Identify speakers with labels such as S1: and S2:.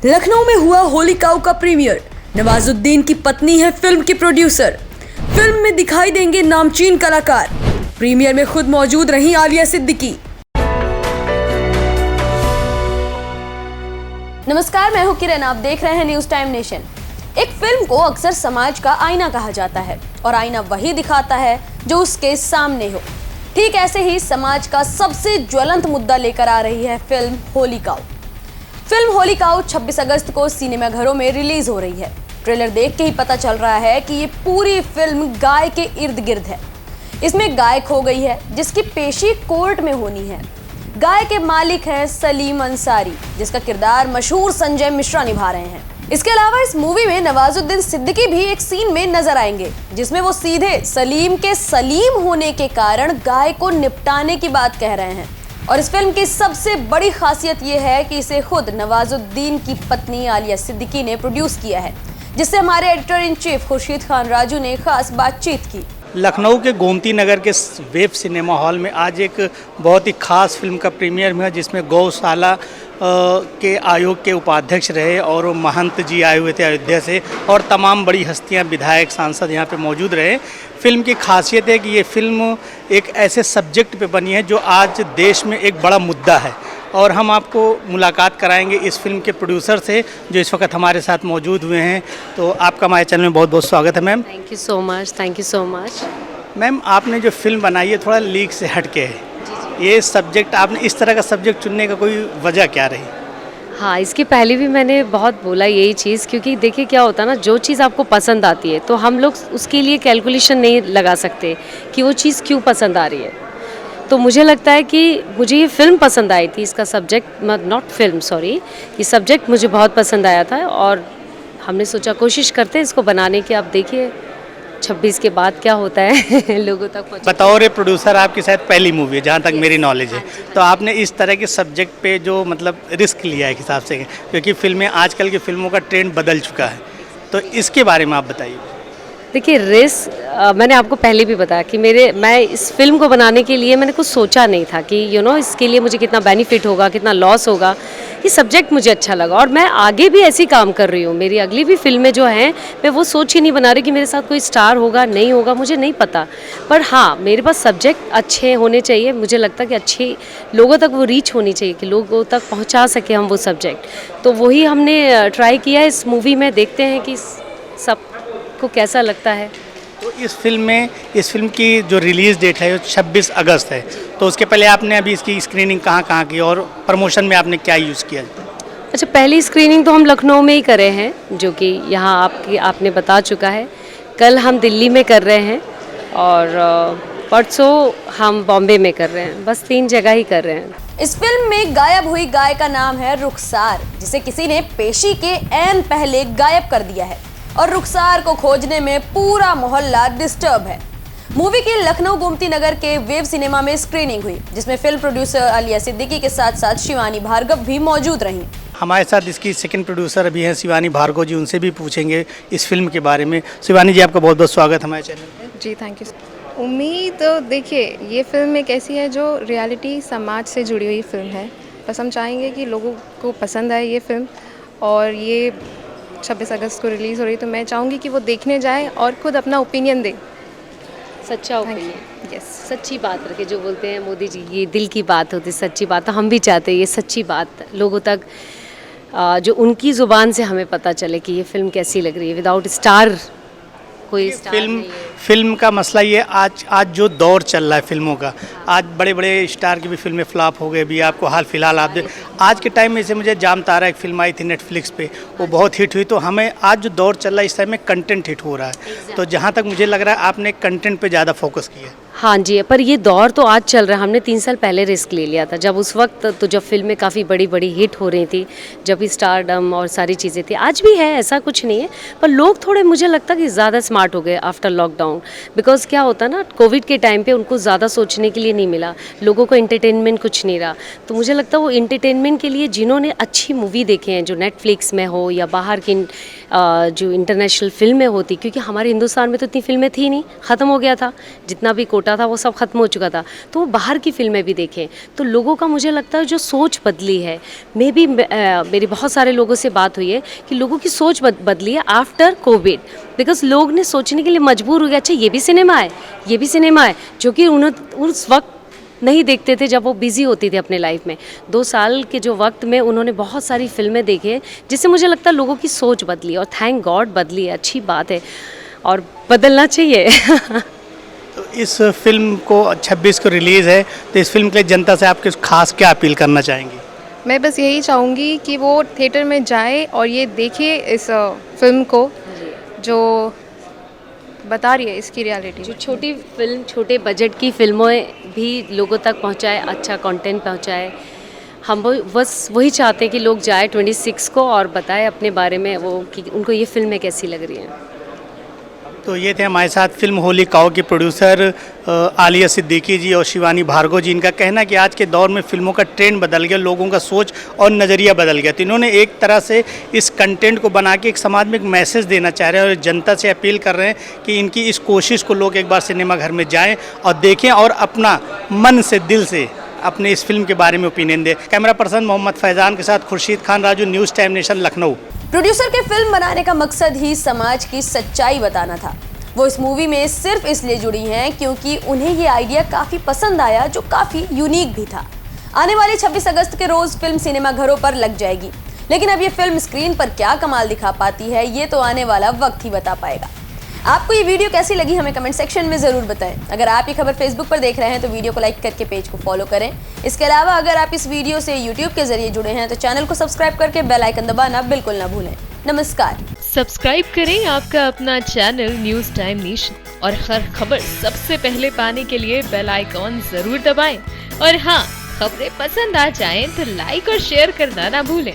S1: लखनऊ में हुआ होली काऊ का प्रीमियर। नवाजुद्दीन की पत्नी है फिल्म की प्रोड्यूसर। फिल्म में दिखाई देंगे नामचीन कलाकार। प्रीमियर में खुद मौजूद रही आलिया सिद्दीकी। नमस्कार, मैं हूं किरण, आप देख रहे हैं न्यूज टाइम नेशन। एक फिल्म को अक्सर समाज का आईना कहा जाता है और आईना वही दिखाता है जो उसके सामने हो। ठीक ऐसे ही समाज का सबसे ज्वलंत मुद्दा लेकर आ रही है फिल्म होली काऊ। फिल्म होली काऊ 26 अगस्त को सिनेमाघरों में रिलीज हो रही है। ट्रेलर देख के ही पता चल रहा है कि ये पूरी फिल्म गाय के इर्द गिर्द है। इसमें गाय खो गई है जिसकी पेशी कोर्ट में होनी है। गाय के मालिक हैं सलीम अंसारी, जिसका किरदार मशहूर संजय मिश्रा निभा रहे हैं। इसके अलावा इस मूवी में नवाजुद्दीन सिद्दीकी भी एक सीन में नजर आएंगे, जिसमें वो सीधे सलीम के सलीम होने के कारण गाय को निपटाने की बात कह रहे हैं। और इस फिल्म की सबसे बड़ी खासियत ये है कि इसे खुद नवाजुद्दीन की पत्नी आलिया सिद्दीकी ने प्रोड्यूस किया है, जिससे हमारे editor in chief Khurshid Khan Raju ने खास बातचीत की।
S2: लखनऊ के गोमती नगर के वेब सिनेमा हॉल में आज एक बहुत ही खास फिल्म का प्रीमियर हुआ, जिसमें गौशाला के आयोग के उपाध्यक्ष रहे और महंत जी आए हुए थे अयोध्या से, और तमाम बड़ी हस्तियां, विधायक, सांसद यहाँ पे मौजूद रहे। फिल्म की खासियत है कि ये फिल्म एक ऐसे सब्जेक्ट पे बनी है जो आज देश में एक बड़ा मुद्दा है, और हम आपको मुलाकात कराएंगे इस फिल्म के प्रोड्यूसर से जो इस वक्त हमारे साथ मौजूद हुए हैं। तो आपका हमारे चैनल में बहुत बहुत स्वागत है ma'am.
S3: Thank you so much, thank you so much.
S2: Ma'am, आपने जो फिल्म बनाई है थोड़ा लीक से हट के है। ये सब्जेक्ट, आपने इस तरह का सब्जेक्ट चुनने का कोई वजह क्या रही?
S3: हाँ, इसके पहले भी मैंने बहुत बोला यही चीज़, क्योंकि देखिए क्या होता है ना, जो चीज़ आपको पसंद आती है तो हम लोग उसके लिए कैलकुलेशन नहीं लगा सकते कि वो चीज़ क्यों पसंद आ रही है। तो मुझे लगता है कि मुझे ये फिल्म पसंद आई थी, इसका सब्जेक्ट, नॉट फिल्म, सॉरी, ये सब्जेक्ट मुझे बहुत पसंद आया था और हमने सोचा कोशिश करते हैं इसको बनाने की। आप देखिए 26 के बाद क्या होता है लोगों तक पहुँच।
S2: बतौर प्रोड्यूसर आपकी शायद पहली मूवी है जहाँ तक मेरी नॉलेज है, तो आपने इस तरह के सब्जेक्ट पे जो मतलब रिस्क लिया है एक हिसाब से, क्योंकि फिल्में, आजकल की फिल्मों का ट्रेंड बदल चुका है, तो इसके बारे में आप बताइए।
S3: देखिए, रिस्क मैंने आपको पहले भी बताया कि मैं इस फिल्म को बनाने के लिए मैंने कुछ सोचा नहीं था कि इसके लिए मुझे कितना बेनिफिट होगा, कितना लॉस होगा। ये सब्जेक्ट मुझे अच्छा लगा और मैं आगे भी ऐसी काम कर रही हूँ। मेरी अगली भी फिल्में जो हैं, मैं वो सोच ही नहीं बना रही कि मेरे साथ कोई स्टार होगा, नहीं होगा, मुझे नहीं पता। पर हाँ, मेरे पास सब्जेक्ट अच्छे होने चाहिए। मुझे लगता है कि अच्छे लोगों तक वो रीच होनी चाहिए, कि लोगों तक पहुँचा सके हम वो सब्जेक्ट। तो वही हमने ट्राई किया इस मूवी में। देखते हैं कि सब को कैसा लगता है।
S2: तो इस फिल्म की जो रिलीज़ डेट है वो 26 अगस्त है, तो उसके पहले आपने अभी इसकी स्क्रीनिंग कहाँ की और प्रमोशन में आपने क्या यूज़ किया?
S3: अच्छा, पहली स्क्रीनिंग तो हम लखनऊ में ही करे हैं, जो कि यहाँ आपने बता चुका है। कल हम दिल्ली में कर रहे हैं और परसों हम बॉम्बे में कर रहे हैं। बस 3 जगह ही कर रहे हैं।
S1: इस फिल्म में गायब हुई गाय का नाम है रुखसार, जिसे किसी ने पेशी के ऐन पहले गायब कर दिया है और रुखसार को खोजने में पूरा मोहल्ला डिस्टर्ब है। मूवी की लखनऊ गोमती नगर के वेब सिनेमा में स्क्रीनिंग हुई, जिसमें फिल्म प्रोड्यूसर आलिया सिद्दीकी के साथ साथ शिवानी भार्गव भी मौजूद रहीं।
S2: हमारे साथ इसकी सेकंड प्रोड्यूसर अभी हैं शिवानी भार्गव जी, उनसे भी पूछेंगे इस फिल्म के बारे में। शिवानी जी, आपका बहुत बहुत स्वागत हमारे चैनल में।
S4: जी, थैंक यू। उम्मीद, देखिए, ये फिल्म एक ऐसी है जो रियलिटी समाज से जुड़ी हुई फिल्म है। बस हम चाहेंगे कि लोगों को पसंद आए ये फिल्म, और ये 26 अगस्त को रिलीज़ हो रही, तो मैं चाहूँगी कि वो देखने जाए और खुद अपना ओपिनियन दे।
S3: सच्चा ओपिनियन,
S4: यस,
S3: सच्ची बात रखे। जो बोलते हैं मोदी जी, ये दिल की बात होती, सच्ची बात। तो हम भी चाहते हैं ये सच्ची बात लोगों तक, जो उनकी ज़ुबान से हमें पता चले कि ये फिल्म कैसी लग रही है। विदाउट स्टार कोई स्टार नहीं है।
S2: फिल्म का मसला ये, आज जो दौर चल रहा है फिल्मों का, आज बड़े बड़े स्टार की भी फिल्में फ्लॉप हो गई। अभी आपको हाल फिलहाल आप आज के टाइम में से मुझे जाम तारा एक फिल्म आई थी नेटफ्लिक्स पे, वो बहुत हिट हुई। तो हमें आज जो दौर चल रहा है इस टाइम में कंटेंट हिट हो रहा है, तो जहाँ तक मुझे लग रहा है आपने कंटेंट पे ज़्यादा फोकस किया है।
S3: हाँ जी, पर ये दौर तो आज चल रहा है। हमने 3 साल पहले रिस्क ले लिया था, जब उस वक्त तो जब फिल्में काफ़ी बड़ी बड़ी हिट हो रही थी, जब स्टारडम और सारी चीज़ें थी। आज भी है, ऐसा कुछ नहीं है, पर लोग थोड़े, मुझे लगता है कि ज़्यादा स्मार्ट हो गए आफ्टर लॉकडाउन। बिकॉज क्या होता है ना, कोविड के टाइम पे उनको ज़्यादा सोचने के लिए नहीं मिला, लोगों को एंटरटेनमेंट कुछ नहीं रहा। तो मुझे लगता है वो एंटरटेनमेंट के लिए जिन्होंने अच्छी मूवी देखे हैं, जो नेटफ्लिक्स में हो या बाहर की जो इंटरनेशनल फिल्में होती, क्योंकि हमारे हिंदुस्तान में तो इतनी फिल्में थी नहीं, ख़त्म हो गया था। जितना भी छोटा था वो सब खत्म हो चुका था, तो वो बाहर की फिल्में भी देखें। तो लोगों का मुझे लगता है जो सोच बदली है, मे बी मेरी बहुत सारे लोगों से बात हुई है कि लोगों की सोच बदली है आफ्टर कोविड, बिकॉज लोग ने सोचने के लिए मजबूर हो गया, अच्छा ये भी सिनेमा है, ये भी सिनेमा है, जो कि उन्होंने उस वक्त नहीं देखते थे जब वो बिज़ी होती थी अपने लाइफ में। 2 साल के जो वक्त में उन्होंने बहुत सारी फिल्में देखे, जिससे मुझे लगता है लोगों की सोच बदली, और थैंक गॉड बदली है, अच्छी बात है और बदलना चाहिए।
S2: तो इस फिल्म को 26 को रिलीज़ है, तो इस फिल्म के लिए जनता से आप कुछ खास क्या अपील करना चाहेंगी?
S4: मैं बस यही चाहूँगी कि वो थिएटर में जाए और ये देखे इस फिल्म को, जो बता रही है इसकी रियलिटी।
S3: जो छोटी फिल्म, छोटे बजट की फिल्में भी लोगों तक पहुंचाए, अच्छा कंटेंट पहुंचाए। हम बस वही चाहते हैं कि लोग जाए 26 को और बताएं अपने बारे में वो कि उनको ये फिल्में कैसी लग रही हैं।
S2: तो ये थे हमारे साथ फिल्म होली काऊ की प्रोड्यूसर आलिया सिद्दीकी जी और शिवानी भार्गव जी। इनका कहना कि आज के दौर में फिल्मों का ट्रेंड बदल गया, लोगों का सोच और नज़रिया बदल गया। तो इन्होंने एक तरह से इस कंटेंट को बना के एक समाज में एक मैसेज देना चाह रहे हैं और जनता से अपील कर रहे हैं कि इनकी इस कोशिश को लोग एक बार सिनेमा घर में जाएँ और देखें और अपना मन से, दिल से अपने इस फिल्म के बारे में ओपिनियन दें। कैमरा पर्सन मोहम्मद फैज़ान के साथ Khurshid Khan Raju, news time nation, Lucknow.
S1: Producer के फिल्म बनाने का मकसद ही समाज की सच्चाई बताना था। वो इस मूवी में सिर्फ इसलिए जुड़ी हैं क्योंकि उन्हें ये आइडिया काफी पसंद आया, जो काफी यूनिक भी था। आने वाली 26 अगस्त के रोज फिल्म सिनेमा घरों पर लग जाएगी, लेकिन अब ये फिल्म स्क्रीन पर क्या कमाल दिखा पाती है, ये तो आने वाला वक्त ही बता पाएगा। आपको ये वीडियो कैसी लगी हमें कमेंट सेक्शन में जरूर बताएं। अगर आप ये खबर फेसबुक पर देख रहे हैं तो वीडियो को लाइक करके पेज को फॉलो करें। इसके अलावा अगर आप इस वीडियो से यूट्यूब के जरिए जुड़े हैं तो चैनल को सब्सक्राइब करके बेल आइकन दबाना बिल्कुल ना भूलें। नमस्कार।
S5: सब्सक्राइब करें आपका अपना चैनल न्यूज़ टाइम नेशन, और हर खबर सबसे पहले पाने के लिए बेल आइकॉन जरूर दबाएं। और हाँ, खबरें पसंद आ जाएं तो लाइक और शेयर करना ना भूलें।